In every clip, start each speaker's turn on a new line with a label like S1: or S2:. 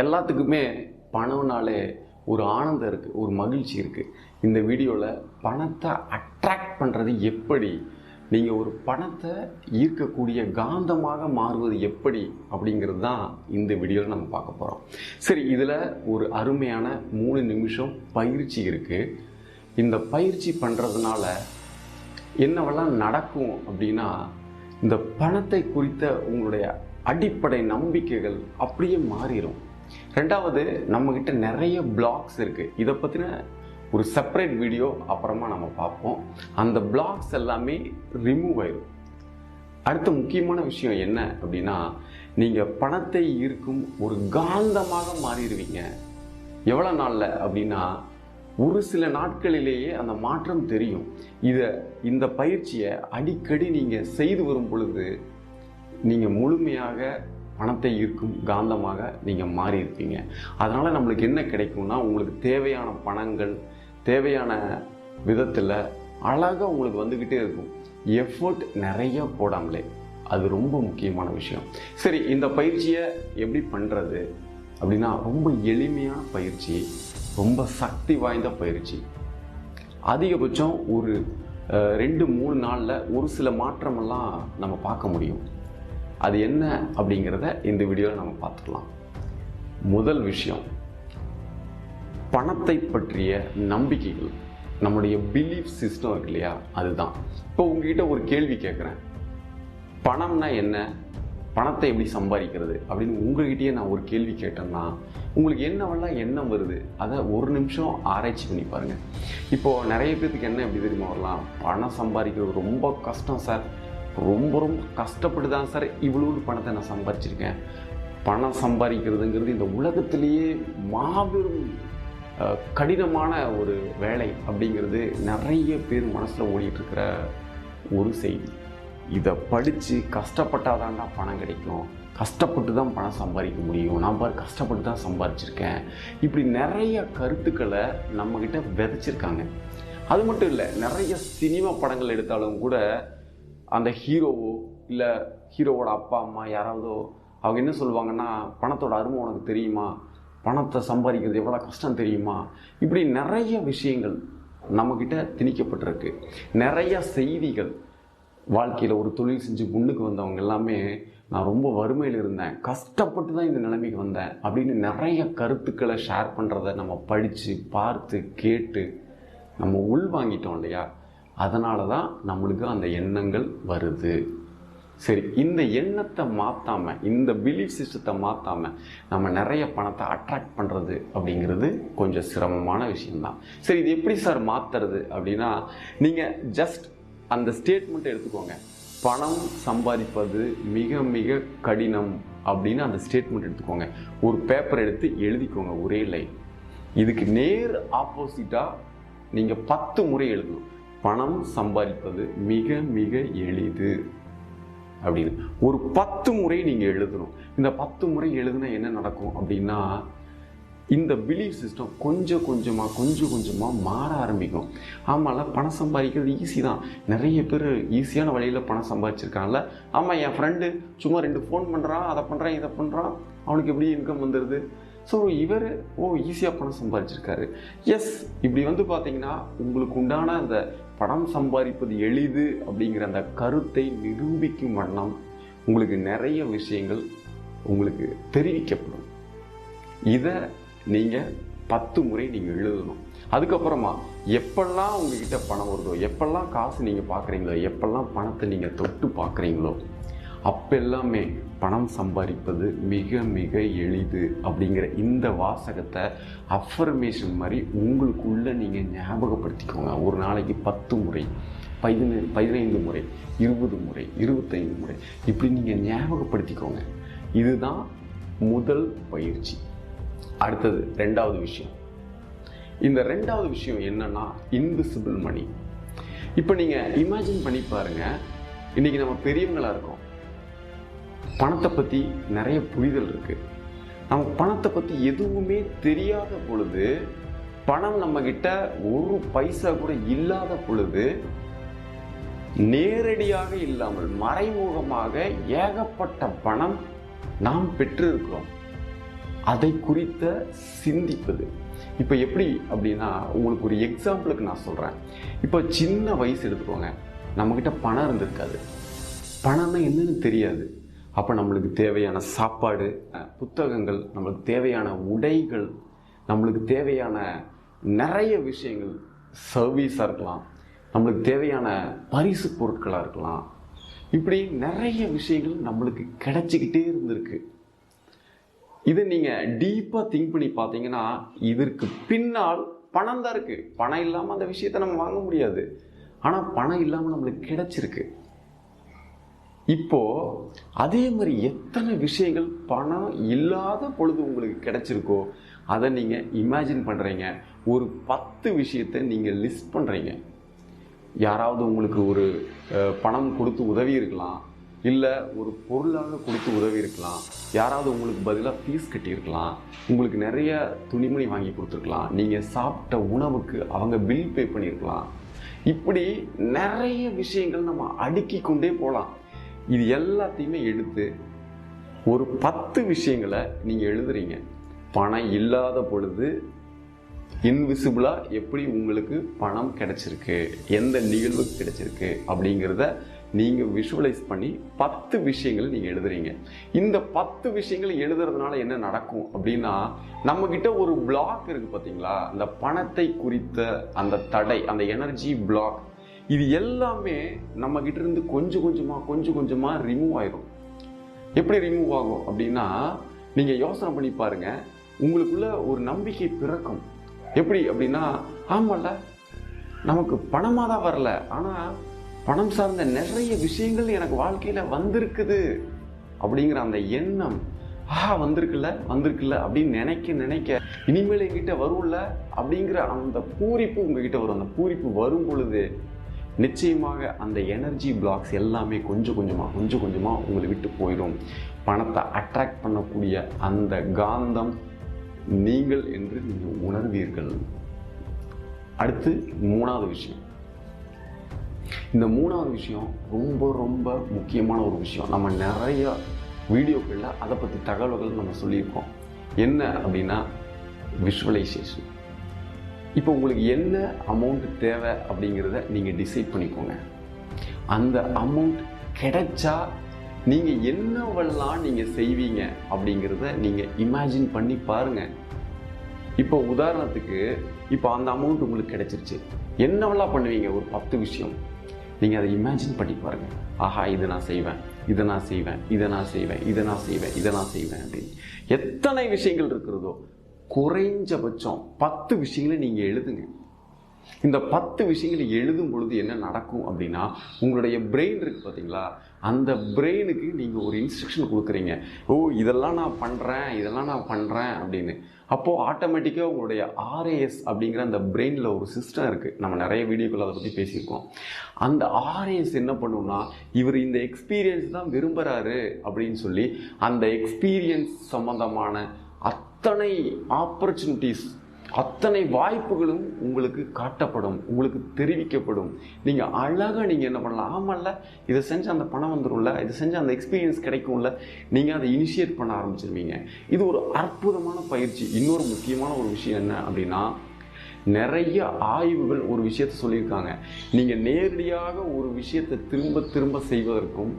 S1: எல்லாத்துக்குமே பணம்னாலே ஒரு ஆனந்தம் இருக்குது, ஒரு மகிழ்ச்சி இருக்குது. இந்த வீடியோவில் பணத்தை அட்ராக்ட் பண்ணுறது எப்படி, நீங்கள் ஒரு பணத்தை ஈர்க்கக்கூடிய காந்தமாக மாறுவது எப்படி அப்படிங்கிறது தான் இந்த வீடியோவில் நம்ம பார்க்க போகிறோம். சரி, இதில் ஒரு அருமையான 3 நிமிஷம் பயிற்சி இருக்குது. இந்த பயிற்சி பண்ணுறதுனால என்னவெல்லாம் நடக்கும் அப்படின்னா, இந்த பணத்தை குறித்த உங்களுடைய அடிப்படை நம்பிக்கைகள் அப்படியே மாறிடும். ரெண்டாவது, நம்மக்கிட்ட நிறைய பிளாக்ஸ் இருக்குது. இதை பற்றின ஒரு செப்பரேட் வீடியோ அப்புறமா நம்ம பார்ப்போம். அந்த பிளாக்ஸ் எல்லாமே ரிமூவ் ஆயிடும். அடுத்த முக்கியமான விஷயம் என்ன அப்படின்னா, நீங்கள் பணத்தை ஈர்க்கும் ஒரு காந்தமாக மாறிடுவீங்க. எவ்வளோ நாளில் அப்படின்னா, ஒரு சில நாட்களிலேயே அந்த மாற்றம் தெரியும். இந்த பயிற்சியை அடிக்கடி நீங்கள் செய்து வரும் பொழுது நீங்கள் முழுமையாக பணத்தை ஈர்க்கும் காந்தமாக நீங்கள் மாறி இருப்பீங்க. அதனால் நம்மளுக்கு என்ன கிடைக்கும்னா, உங்களுக்கு தேவையான பணங்கள் தேவையான விதத்தில் அழகாக உங்களுக்கு வந்துக்கிட்டே இருக்கும். எஃபோர்ட் நிறைய போடாமலே. அது ரொம்ப முக்கியமான விஷயம். சரி, இந்த பயிற்சியை எப்படி பண்ணுறது அப்படின்னா, ரொம்ப எளிமையான பயிற்சி, ரொம்ப சக்தி வாய்ந்த பயிற்சி. அதிகபட்சம் ஒரு 2-3 நாளில் ஒரு சில மாற்றமெல்லாம் நம்ம பார்க்க முடியும். அது என்ன அப்படிங்கிறத இந்த வீடியோவில் நம்ம பார்த்துக்கலாம். முதல் விஷயம், பணத்தை பற்றிய நம்பிக்கைகள், நம்முடைய பிலீஃப் சிஸ்டம் இருக்கு இல்லையா, அதுதான். இப்போ உங்ககிட்ட ஒரு கேள்வி கேட்குறேன், பணம்னா என்ன, பணத்தை எப்படி சம்பாதிக்கிறது அப்படின்னு உங்கள்கிட்டயே நான் ஒரு கேள்வி கேட்டேன்னா உங்களுக்கு என்னவெல்லாம் எண்ணம் வருது, அதை ஒரு நிமிஷம் ஆராய்ச்சி பண்ணி பாருங்கள். இப்போது நிறைய பேருக்கு என்ன எப்படி தெரியுமா வரலாம், பணம் சம்பாதிக்கிறது ரொம்ப கஷ்டம் சார், ரொம்ப ரொம்ப கஷ்டப்பட்டு தான் சார் இவ்வளவு பணத்தை நான் சம்பாதிச்சிருக்கேன். பணம் சம்பாதிக்கிறதுங்கிறது இந்த உலகத்திலேயே மாபெரும் கடினமான ஒரு வேலை அப்படிங்கிறது நிறைய பேர் மனசில் ஓடிட்டுருக்கிற ஒரு செய்தி. இதை படித்து கஷ்டப்பட்டாதான்டா பணம் கிடைக்கும், கஷ்டப்பட்டு தான் பணம் சம்பாதிக்க முடியும், நான் பாரு கஷ்டப்பட்டு தான் சம்பாதிச்சிருக்கேன், இப்படி நிறைய கருத்துக்களை நம்மக்கிட்ட விதைச்சிருக்காங்க. அது மட்டும் இல்லை, நிறைய சினிமா படங்கள் எடுத்தாலும் கூட அந்த ஹீரோவோ இல்லை ஹீரோவோட அப்பா அம்மா யாராவதோ அவங்க என்ன சொல்லுவாங்கன்னா, பணத்தோட அருமை உனக்கு தெரியுமா, பணத்தை சம்பாதிக்கிறது எவ்வளோ கஷ்டம் தெரியுமா, இப்படி நிறைய விஷயங்கள் நம்மக்கிட்ட திணிக்கப்பட்டிருக்கு. நிறைய செய்திகள், வாழ்க்கையில் ஒரு தொழில் செஞ்சு முன்னுக்கு வந்தவங்க எல்லாமே நான் ரொம்ப வறுமையில் இருந்தேன், கஷ்டப்பட்டு தான் இந்த நிலைமைக்கு வந்தேன் அப்படின்னு நிறைய கருத்துக்களை ஷேர் பண்ணுறத நம்ம படித்து பார்த்து கேட்டு நம்ம உள்வாங்கிட்டோம் இல்லையா. அதனால தான் நம்மளுக்கு அந்த எண்ணங்கள் வருது. சரி, இந்த எண்ணத்தை மாற்றாமல், இந்த பிலீஃப் சிஸ்டத்தை மாற்றாமல் நம்ம நிறைய பணத்தை அட்ராக்ட் பண்ணுறது அப்படிங்கிறது கொஞ்சம் சிரமமான விஷயம்தான். சரி, இது எப்படி சார் மாற்றுறது அப்படின்னா, நீங்கள் ஜஸ்ட் அந்த ஸ்டேட்மெண்ட்டை எடுத்துக்கோங்க, பணம் சம்பாதிப்பது மிக மிக கடினம் அப்படின்னு அந்த ஸ்டேட்மெண்ட் எடுத்துக்கோங்க. ஒரு பேப்பர் எடுத்து எழுதிக்கோங்க, ஒரே லைன். இதுக்கு நேர் ஆப்போசிட்டாக நீங்கள் 10 முறை எழுதணும், பணம் சம்பாதிப்பது மிக மிக எளிது அப்படின்னு. ஒரு 10 முறை நீங்கள் எழுதணும். இந்த 10 முறை எழுதுனா என்ன நடக்கும் அப்படின்னா, இந்த பிலீஃப் சிஸ்டம் கொஞ்சம் கொஞ்சமாக மாற ஆரம்பிக்கும். ஆமாம்ல, பணம் சம்பாதிக்கிறது ஈஸி தான், நிறைய பேர் ஈஸியான வழியில் பணம் சம்பாதிச்சிருக்காங்கல்ல. ஆமாம், என் ஃப்ரெண்டு சும்மா 2 ஃபோன் பண்ணுறான், அதை பண்ணுறான் இதை பண்ணுறான், அவனுக்கு எப்படி இன்கம் வந்துடுது, ஸோ இவர் ஈஸியாக பணம் சம்பாதிச்சிருக்காரு. எஸ், இப்படி பார்த்தீங்கன்னா உங்களுக்கு உண்டான அந்த பணம் சம்பாதிப்பது எளிது அப்படிங்கிற அந்த கருத்தை நிரூபிக்கும் வண்ணம் உங்களுக்கு நிறைய விஷயங்கள் உங்களுக்கு தெரிவிக்கப்படும். இதை நீங்கள் 10 முறை நீங்கள் எழுதணும். அதுக்கப்புறமா எப்பெல்லாம் உங்ககிட்ட பணம் வருதோ, எப்பெல்லாம் காசு நீங்கள் பார்க்குறீங்களோ, எப்பெல்லாம் பணத்தை நீங்கள் தொட்டு பார்க்குறீங்களோ, அப்பெல்லாமே பணம் சம்பாதிப்பது மிக மிக எளிது அப்படிங்கிற இந்த வாசகத்தை அஃபர்மேஷன் மாதிரி உங்களுக்குள்ளே நீங்கள் ஞாபகப்படுத்திக்கோங்க. ஒரு நாளைக்கு 10 முறை, 15 முறை, 20 முறை, 25 முறை, இப்படி நீங்கள் ஞாபகப்படுத்திக்கோங்க. இதுதான் முதல் பயிற்சி. அடுத்தது 2வது விஷயம். இந்த 2வது விஷயம் என்னன்னா, இன்விசிபிள் மணி. இப்போ நீங்கள் இமேஜின் பண்ணி பாருங்கள், இன்றைக்கி நம்ம பெரியவங்களாக இருக்கோம், பணத்தை பற்றி நிறைய புரிதல் இருக்குது, நமக்கு பணத்தை பற்றி எதுவுமே தெரியாத பொழுது, பணம் நம்மக்கிட்ட ஒரு பைசா கூட இல்லாத பொழுது, நேரடியாக இல்லாமல் மறைமுகமாக ஏகப்பட்ட பணம் நாம் பெற்றிருக்கிறோம். அதை குறித்த சிந்திப்பது. இப்போ எப்படி அப்படின்னா, உங்களுக்கு ஒரு எக்ஸாம்பிளுக்கு நான் சொல்கிறேன். இப்போ சின்ன வயசு எடுத்துக்கோங்க, நம்மக்கிட்ட பணம் இருந்திருக்காது, பணம்னா என்னன்னு தெரியாது. அப்போ நம்மளுக்கு தேவையான சாப்பாடு, புத்தகங்கள், நம்மளுக்கு தேவையான உடைகள், நம்மளுக்கு தேவையான நிறைய விஷயங்கள், சர்வீஸாக இருக்கலாம், நம்மளுக்கு தேவையான பரிசு பொருட்களாக இருக்கலாம், இப்படி நிறைய விஷயங்கள் நம்மளுக்கு கிடைச்சிக்கிட்டே இருந்திருக்கு. இதை நீங்கள் டீப்பாக திங்க் பண்ணி பார்த்தீங்கன்னா, இதற்கு பின்னால் பணம் தான் இருக்குது. பணம் இல்லாமல் அந்த விஷயத்தை நம்ம வாங்க முடியாது. ஆனால் பணம் இல்லாமல் நம்மளுக்கு கிடைச்சிருக்கு. இப்போ அதே மாதிரி எத்தனை விஷயங்கள் பணம் இல்லாத பொழுது உங்களுக்கு கிடைச்சிருக்கோ அதை நீங்கள் இமேஜின் பண்ணுறீங்க. ஒரு 10 விஷயத்தை நீங்கள் லிஸ்ட் பண்ணுறீங்க. யாராவது உங்களுக்கு ஒரு பணம் கொடுத்து உதவி இருக்கலாம், இல்லை ஒரு பொருளாக கொடுத்து உதவி இருக்கலாம், யாராவது உங்களுக்கு பதிலாக ஃபீஸ் கட்டியிருக்கலாம், உங்களுக்கு நிறைய துணிமணி வாங்கி கொடுத்துருக்கலாம், நீங்கள் சாப்பிட்ட உணவுக்கு அவங்க பில் பே பண்ணியிருக்கலாம். இப்படி நிறைய விஷயங்கள் நம்ம அடுக்கி கொண்டே போகலாம். இது எல்லாத்தையுமே எடுத்து ஒரு 10 விஷயங்களை நீங்கள் எழுதுறீங்க. பணம் இல்லாத பொழுது இன்விசிபிளாக எப்படி உங்களுக்கு பணம் கிடைச்சிருக்கு, எந்த நிகழ்வுக்கு கிடைச்சிருக்கு அப்படிங்கிறத நீங்கள் விஷுவலைஸ் பண்ணி 10 விஷயங்களை நீங்கள் எழுதுறீங்க. இந்த 10 விஷயங்கள் எழுதுறதுனால என்ன நடக்கும் அப்படின்னா, நம்மக்கிட்ட ஒரு பிளாக் இருக்குது பார்த்தீங்களா, அந்த பணத்தை குறித்த அந்த தடை, அந்த எனர்ஜி பிளாக், இது எல்லாமே நம்மக்கிட்ட இருந்து கொஞ்சம் கொஞ்சமாக ரிமூவ் ஆயிடும். எப்படி ரிமூவ் ஆகும் அப்படின்னா, நீங்கள் யோசனை பண்ணி பாருங்கள், உங்களுக்குள்ள ஒரு நம்பிக்கை பிறக்கும். எப்படி அப்படின்னா, ஆமாம்ல நமக்கு பணமாக தான் வரல, ஆனால் பணம் சார்ந்த நிறைய விஷயங்கள் எனக்கு வாழ்க்கையில் வந்திருக்குது அப்படிங்கிற அந்த எண்ணம், வந்திருக்குல்ல அப்படின்னு நினைக்க இனிமேல் என்கிட்ட வரும்ல அப்படிங்கிற அந்த பூரிப்பு உங்ககிட்ட வரும். அந்த பூரிப்பு வரும் பொழுது நிச்சயமாக அந்த எனர்ஜி பிளாக்ஸ் எல்லாமே கொஞ்சம் கொஞ்சமாக உங்களை விட்டு போயிடும். பணத்தை அட்ராக்ட் பண்ணக்கூடிய அந்த காந்தம் நீங்கள் என்று நீங்கள் உணர்வீர்கள். அடுத்து 3வது விஷயம். இந்த 3வது விஷயம் ரொம்ப முக்கியமான ஒரு விஷயம். நம்ம நிறைய வீடியோக்களில் அதை பற்றி தகவல்கள் நம்ம சொல்லியிருக்கோம். என்ன அப்படின்னா, விஷுவலைசேஷன். இப்போ உங்களுக்கு என்ன அமௌண்ட் தேவை அப்படிங்கிறத நீங்கள் டிசைட் பண்ணிக்கோங்க. அந்த அமௌண்ட் கிடைச்சா நீங்கள் என்னவெல்லாம் நீங்கள் செய்வீங்க அப்படிங்கிறத நீங்கள் இமேஜின் பண்ணி பாருங்கள். இப்போ உதாரணத்துக்கு, இப்போ அந்த அமௌண்ட் உங்களுக்கு கிடைச்சிருச்சு, என்னவெல்லாம் பண்ணுவீங்க? ஒரு 10 விஷயம் நீங்கள் அதை இமேஜின் பண்ணி பாருங்கள். இதை நான் செய்வேன், இதை நான் செய்வேன், இதை நான் செய்வேன், இதை நான் செய்வேன், இதை நான் செய்வேன் அப்படின்னு எத்தனை விஷயங்கள் இருக்கிறதோ குறைஞ்சபட்சம் 10 விஷயங்களை நீங்கள் எழுதுங்க. இந்த 10 விஷயங்களை எழுதும் பொழுது என்ன நடக்கும் அப்படின்னா, உங்களுடைய பிரெயின் இருக்குது பார்த்தீங்களா, அந்த பிரெயினுக்கு நீங்கள் ஒரு இன்ஸ்ட்ரக்ஷன் கொடுக்குறீங்க. இதெல்லாம் நான் பண்ணுறேன் அப்படின்னு. அப்போது ஆட்டோமேட்டிக்காக உங்களுடைய RAS அப்படிங்கிற அந்த பிரெயினில் ஒரு சிஸ்டம் இருக்குது. நம்ம நிறைய வீடியோக்கள் அதை பற்றி பேசியிருக்கோம். அந்த RAS என்ன பண்ணுன்னா, இவர் இந்த எக்ஸ்பீரியன்ஸ் தான் விரும்புகிறாரு அப்படின்னு சொல்லி அந்த எக்ஸ்பீரியன்ஸ் சம்பந்தமான அத்தனை ஆப்பர்ச்சுனிட்டிஸ், அத்தனை வாய்ப்புகளும் உங்களுக்கு காட்டப்படும், உங்களுக்கு தெரிவிக்கப்படும். நீங்கள் அழகாக நீங்கள் என்ன பண்ணலாம், ஆமாம்ல இதை செஞ்சு அந்த பணம் வந்துடும்ல, இதை செஞ்சு அந்த எக்ஸ்பீரியன்ஸ் கிடைக்கும்ல, நீங்கள் அதை இனிஷியேட் பண்ண ஆரம்பிச்சிருவீங்க. இது ஒரு அற்புதமான பயிற்சி. இன்னொரு முக்கியமான ஒரு விஷயம் என்ன அப்படின்னா, நிறைய ஆய்வுகள் ஒரு விஷயத்தை சொல்லியிருக்காங்க. நீங்கள் நேரடியாக ஒரு விஷயத்தை திரும்ப செய்வதற்கும்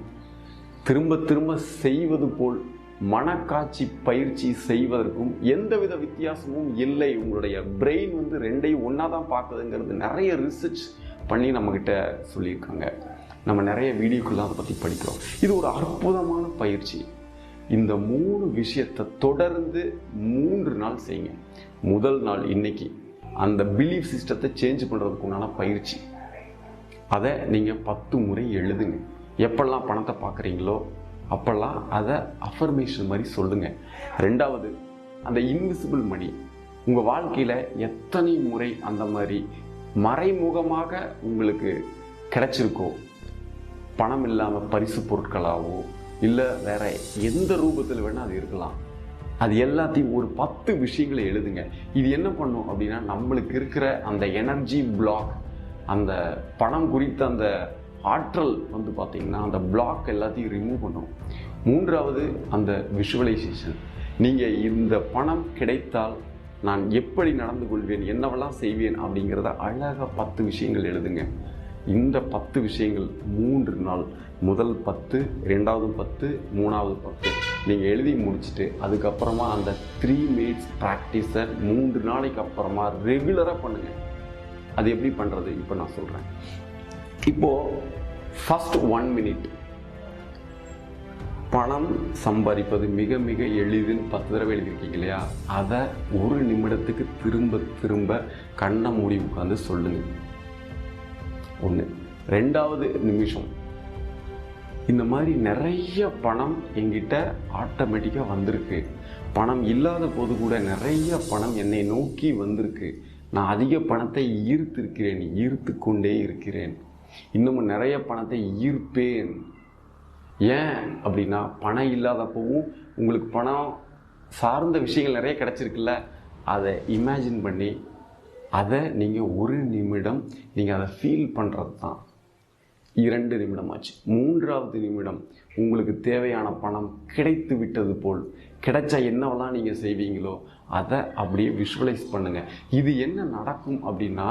S1: திரும்ப செய்வது போல் மனக்காட்சி பயிற்சி செய்வதற்கும் எந்தவித வித்தியாசமும் இல்லை. உங்களுடைய பிரெயின் ரெண்டையும் ஒன்றா தான் பார்க்குதுங்கிறது நிறைய ரிசர்ச் பண்ணி நம்மக்கிட்ட சொல்லியிருக்காங்க. நம்ம நிறைய வீடியோக்கெல்லாம் அதை பற்றி படிக்கிறோம். இது ஒரு அற்புதமான பயிற்சி. இந்த 3 விஷயத்தை தொடர்ந்து 3 நாள் செய்யுங்க. முதல் நாள் இன்னைக்கு அந்த பிலீஃப் சிஸ்டத்தை சேஞ்ச் பண்ணுறதுக்கு உண்டான பயிற்சி. அதை நீங்கள் 10 முறை எழுதுங்க. எப்பெல்லாம் பணத்தை பார்க்குறீங்களோ அப்போல்லாம் அதை அஃபர்மேஷன் மாதிரி சொல்லுங்கள். 2வது, அந்த இன்விசிபிள் மணி உங்கள் வாழ்க்கையில் எத்தனை முறை அந்த மாதிரி மறைமுகமாக உங்களுக்கு கிடைச்சிருக்கோ, பணம் இல்லாமல் பரிசு பொருட்களாகவோ இல்லை வேற எந்த ரூபத்தில் வேணால் அது இருக்கலாம், அது எல்லாத்தையும் ஒரு 10 விஷயங்களை எழுதுங்க. இது என்ன பண்ணும் அப்படின்னா, நம்மளுக்கு இருக்கிற அந்த எனர்ஜி பிளாக், அந்த பணம் குறித்த அந்த ஆற்றல் பார்த்தீங்கன்னா அந்த பிளாக் எல்லாத்தையும் ரிமூவ் பண்ணும். 3வது, அந்த விஷுவலைசேஷன். நீங்கள் இந்த பணம் கிடைத்தால் நான் எப்படி நடந்து கொள்வேன், என்னவெல்லாம் செய்வேன் அப்படிங்கிறத அழகாக 10 விஷயங்கள் எழுதுங்க. இந்த 10 விஷயங்கள் 3 நாள், முதல் 10, 2வது 10, 3வது 10 நீங்கள் எழுதி முடிச்சுட்டு அதுக்கப்புறமா அந்த 3 மினிட்ஸ் ப்ராக்டிஸை 3 நாளைக்கு அப்புறமா ரெகுலராக பண்ணுங்கள். அது எப்படி பண்ணுறது இப்போ நான் சொல்கிறேன். இப்போது ஃபஸ்ட் 1 மினிட் பணம் சம்பாதிப்பது மிக மிக எளிதுன்னு 10 தடவை எழுதியிருக்கீங்க இல்லையா, அதை 1 நிமிடத்துக்கு திரும்ப திரும்ப கண்ணை மூடி உட்காந்து சொல்லுங்கள். 1. 2வது நிமிஷம் இந்த மாதிரி நிறைய பணம் என்கிட்ட ஆட்டோமேட்டிக்காக வந்திருக்கு, பணம் இல்லாத போது கூட நிறைய பணம் என்னை நோக்கி வந்திருக்கு, நான் அதிக பணத்தை ஈர்த்து கொண்டே இருக்கிறேன், இன்னமும் நிறைய பணத்தை ஈர்ப்பேன். ஏன் அப்படின்னா பணம் இல்லாதப்பவும் உங்களுக்கு பணம் சார்ந்த விஷயங்கள் நிறைய கிடச்சிருக்குல்ல, அதை இமேஜின் பண்ணி அதை நீங்கள் 1 நிமிடம் நீங்கள் அதை ஃபீல் பண்ணுறது தான். 2 நிமிடம் ஆச்சு. 3வது நிமிடம் உங்களுக்கு தேவையான பணம் கிடைத்து விட்டது போல், கிடைச்சா என்னவெல்லாம் நீங்கள் செய்வீங்களோ அதை அப்படியே விஷுவலைஸ் பண்ணுங்கள். இது என்ன நடக்கும் அப்படின்னா,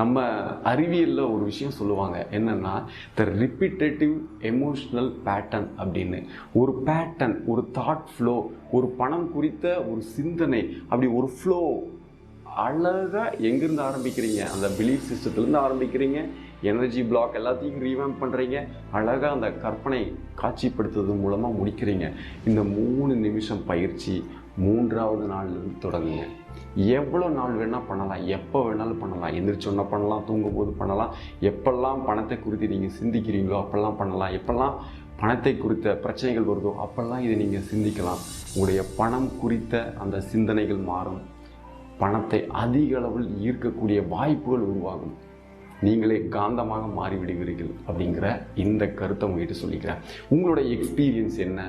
S1: நம்ம அறிவியலில் ஒரு விஷயம் சொல்லுவாங்க, என்னென்னா த ரிப்பீட்டேட்டிவ் எமோஷ்னல் பேட்டர்ன் அப்படின்னு. ஒரு பேட்டர்ன், ஒரு தாட் ஃப்ளோ, ஒரு பணம் குறித்த ஒரு சிந்தனை, அப்படி ஒரு ஃப்ளோ அழகாக எங்கேருந்து ஆரம்பிக்கிறீங்க, அந்த பிலீஃப் சிஸ்டத்துலேருந்து ஆரம்பிக்கிறீங்க, எனர்ஜி பிளாக் எல்லாத்தையும் ரீவேம்ப் பண்ணுறீங்க, அழகாக அந்த கற்பனை காட்சிப்படுத்துறது மூலமாக முடிக்கிறீங்க. இந்த 3 நிமிஷம் பயிற்சி 3வது நாள்லேருந்து தொடங்குங்க. எவ்வளோ நாள் வேணால் பண்ணலாம், எப்போ வேணாலும் பண்ணலாம், எந்திரிச்சோன்னா பண்ணலாம், தூங்கும்போது பண்ணலாம், எப்பெல்லாம் பணத்தை குறித்து நீங்கள் சிந்திக்கிறீங்களோ அப்போல்லாம் பண்ணலாம், எப்பெல்லாம் பணத்தை குறித்த பிரச்சனைகள் வருதோ அப்போல்லாம் இதை நீங்கள் சிந்திக்கலாம். உங்களுடைய பணம் குறித்த அந்த சிந்தனைகள் மாறும், பணத்தை அதிக அளவில் ஈர்க்கக்கூடிய வாய்ப்புகள் உருவாகும், நீங்களே காந்தமாக மாறிவிடுவீர்கள் அப்படிங்கிற இந்த கருத்தை உங்கள்கிட்ட சொல்லிக்கிறேன். உங்களுடைய எக்ஸ்பீரியன்ஸ் என்ன,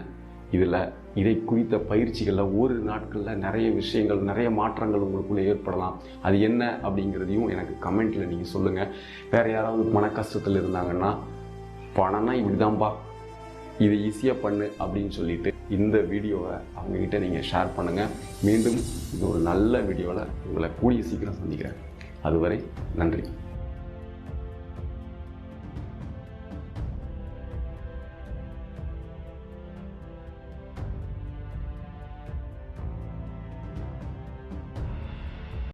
S1: இதை குறித்த பயிற்சிகளில் 1 நாட்களில் நிறைய விஷயங்கள், நிறைய மாற்றங்கள் உங்களுக்குள்ளே ஏற்படலாம். அது என்ன அப்படிங்கிறதையும் எனக்கு கமெண்ட்டில் நீங்கள் சொல்லுங்கள். வேறு யாராவது பண கஷ்டத்தில் இருந்தாங்கன்னா, பணம்னா இப்படி தான்ப்பா, இதை ஈஸியாக பண்ணு அப்படின்னு சொல்லிட்டு இந்த வீடியோவை அவங்ககிட்ட நீங்கள் ஷேர் பண்ணுங்கள். மீண்டும் இது ஒரு நல்ல வீடியோவில் உங்களை கூடிய சீக்கிரம் சந்திக்கிறேன். அதுவரை நன்றி.